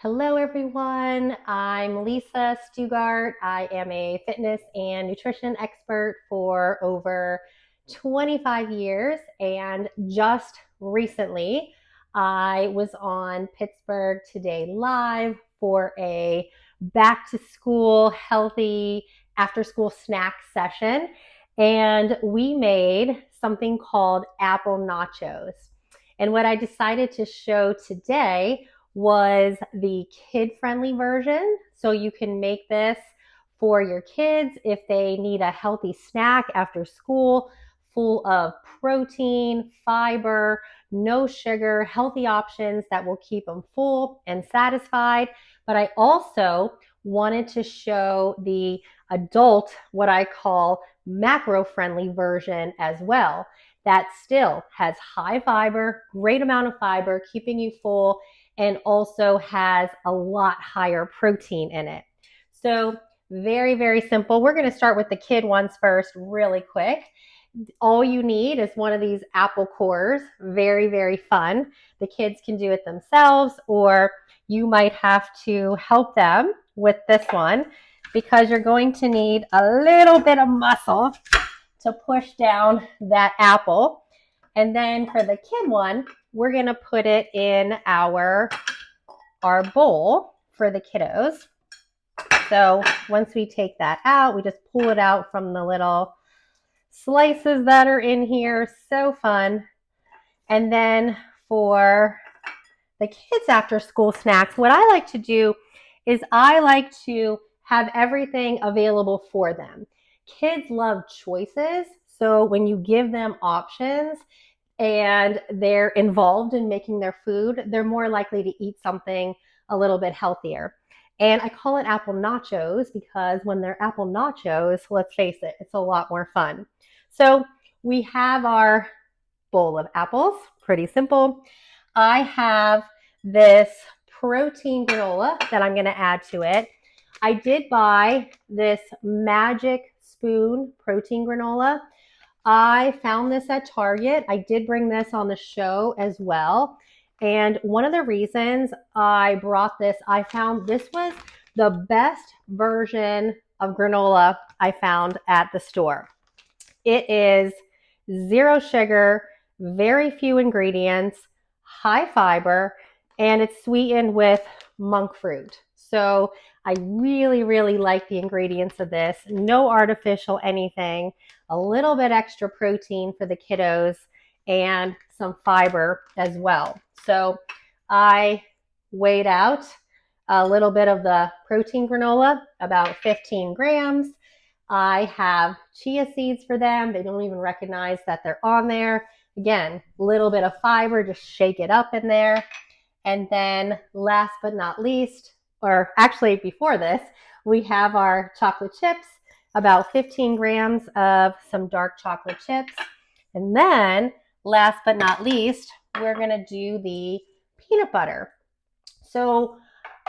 Hello, everyone. I'm Lisa Stugart. I am a fitness and nutrition expert for over 25 years. And just recently, I was on Pittsburgh Today Live for a back to school healthy after school snack session. And we made something called apple nachos. And what I decided to show today was the kid-friendly version. So you can make this for your kids if they need a healthy snack after school, full of protein, fiber, no sugar, healthy options that will keep them full and satisfied. But I also wanted to show the adult, what I call macro-friendly version as well, that still has high fiber, great amount of fiber, keeping you full, and also has a lot higher protein in it. So very, very simple. We're going to start with the kid ones first really quick. All you need is one of these apple cores. Very, very fun. The kids can do it themselves, or you might have to help them with this one because you're going to need a little bit of muscle to push down that apple. And then for the kid one, we're going to put it in our bowl for the kiddos. So once we take that out, we just pull it out from the little slices that are in here. So fun. And then for the kids after school snacks, what I like to do is I like to have everything available for them. Kids love choices. So when you give them options and they're involved in making their food, they're more likely to eat something a little bit healthier. And I call it apple nachos because when they're apple nachos, let's face it, it's a lot more fun. So we have our bowl of apples, pretty simple. I have this protein granola that I'm going to add to it. I did buy this Magic Spoon protein granola. I found this at Target. I did bring this on the show as well. And one of the reasons I brought this, I found this was the best version of granola I found at the store. It is 0 sugar, very few ingredients, high fiber, and it's sweetened with monk fruit. So I really, really like the ingredients of this. No artificial anything, a little bit extra protein for the kiddos, and some fiber as well. So I weighed out a little bit of the protein granola, about 15 grams. I have chia seeds for them. They don't even recognize that they're on there. Again, a little bit of fiber, just shake it up in there. And then last but not least, or actually before this, we have our chocolate chips, about 15 grams of some dark chocolate chips. And then last but not least, we're going to do the peanut butter. So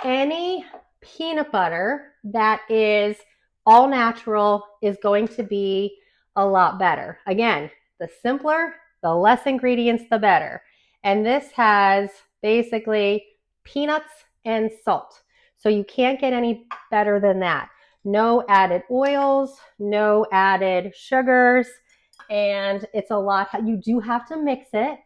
any peanut butter that is all natural is going to be a lot better. Again, the simpler, the less ingredients, the better. And this has basically peanuts and salt. So you can't get any better than that. No added oils, no added sugars, and it's a lot. You do have to mix it.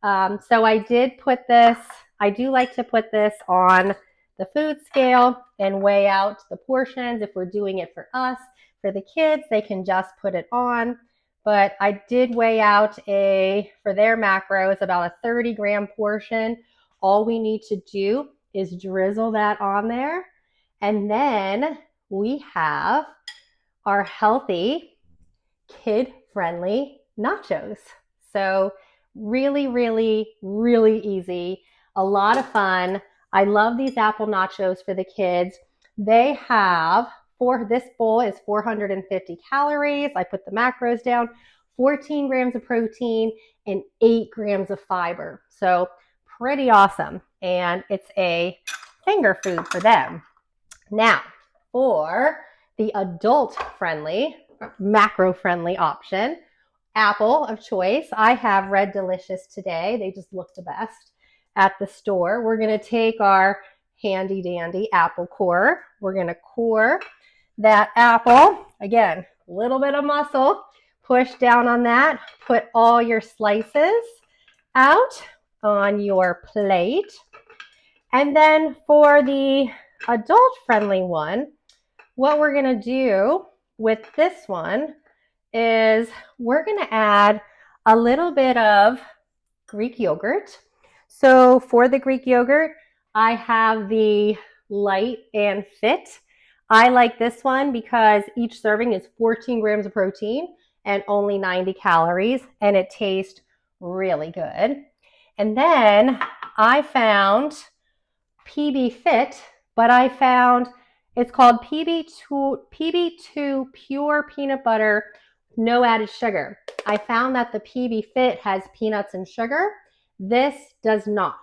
So I did put this, I do like to put this on the food scale and weigh out the portions. If we're doing it for us, for the kids, they can just put it on. But I did weigh out for their macros, about a 30-gram portion. All we need to do is drizzle that on there. And then we have our healthy, kid-friendly nachos. So really, really, really easy. A lot of fun. I love these apple nachos for the kids. They have, this bowl is 450 calories. I put the macros down, 14 grams of protein and 8 grams of fiber. So pretty awesome. And it's a finger food for them. Now, for the adult-friendly, macro-friendly option, apple of choice, I have Red Delicious today. They just look the best at the store. We're going to take our handy dandy apple core. We're going to core that apple. Again, a little bit of muscle. Push down on that. Put all your slices out on your plate. And then for the adult-friendly one, what we're going to do with this one is we're going to add a little bit of Greek yogurt. So for the Greek yogurt, I have the light and fit. I like this one because each serving is 14 grams of protein and only 90 calories, and it tastes really good. And then I found PB Fit, but I found it's called PB2 Pure Peanut Butter, no added sugar. I found that the PB Fit has peanuts and sugar. This does not,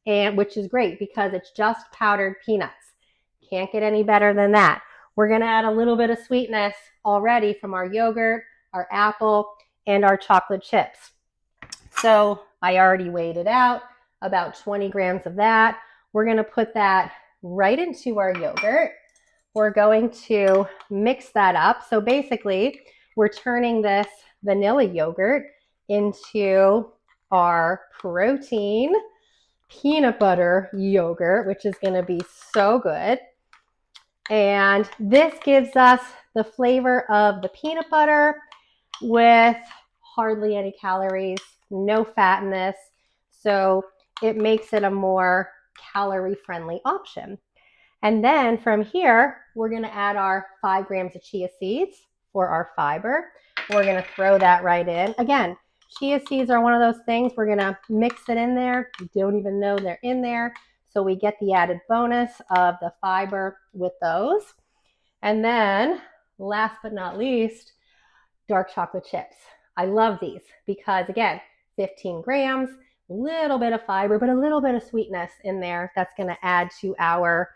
and which is great because it's just powdered peanuts. Can't get any better than that. We're going to add a little bit of sweetness already from our yogurt, our apple, and our chocolate chips. So I already weighed it out, about 20 grams of that. We're going to put that right into our yogurt. We're going to mix that up. So basically, we're turning this vanilla yogurt into our protein peanut butter yogurt, which is going to be so good. And this gives us the flavor of the peanut butter with hardly any calories, no fat in this. So it makes it a more calorie-friendly option. And then from here, we're going to add our 5 grams of chia seeds for our fiber. We're going to throw that right in. Again, chia seeds are one of those things we're going to mix it in there. You don't even know they're in there. So we get the added bonus of the fiber with those. And then last but not least, dark chocolate chips. I love these because again, 15 grams, a little bit of fiber, but a little bit of sweetness in there. That's going to add to our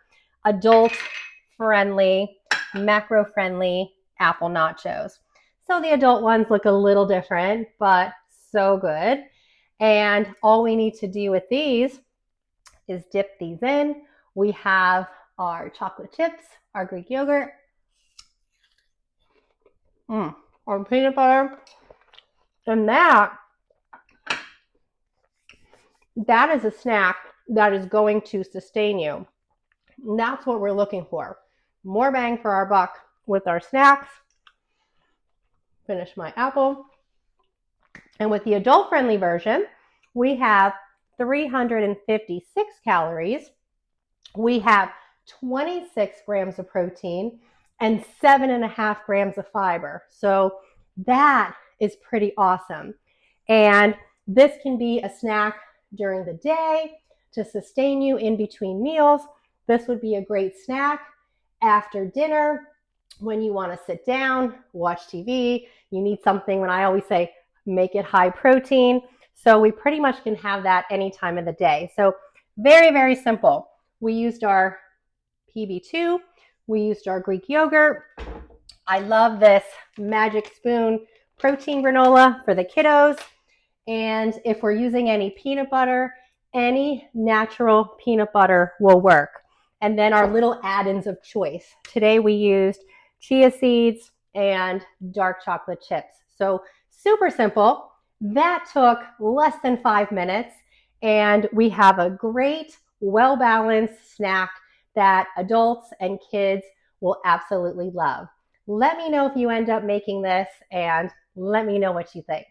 adult-friendly, macro-friendly apple nachos. So the adult ones look a little different, but so good. And all we need to do with these is dip these in. We have our chocolate chips, our Greek yogurt, our peanut butter, and that is a snack that is going to sustain you. And that's what we're looking for. More bang for our buck with our snacks. Finish my apple. And with the adult-friendly version, we have 356 calories. We have 26 grams of protein and 7.5 grams of fiber. So that is pretty awesome. And this can be a snack during the day to sustain you in between meals. This would be a great snack after dinner when you want to sit down, watch TV. You need something, when I always say, make it high protein. So we pretty much can have that any time of the day. So very, very simple. We used our PB2. We used our Greek yogurt. I love this Magic Spoon protein granola for the kiddos. And if we're using any peanut butter, any natural peanut butter will work. And then our little add-ins of choice. Today we used chia seeds and dark chocolate chips. So super simple. That took less than 5 minutes. And we have a great, well-balanced snack that adults and kids will absolutely love. Let me know if you end up making this and let me know what you think.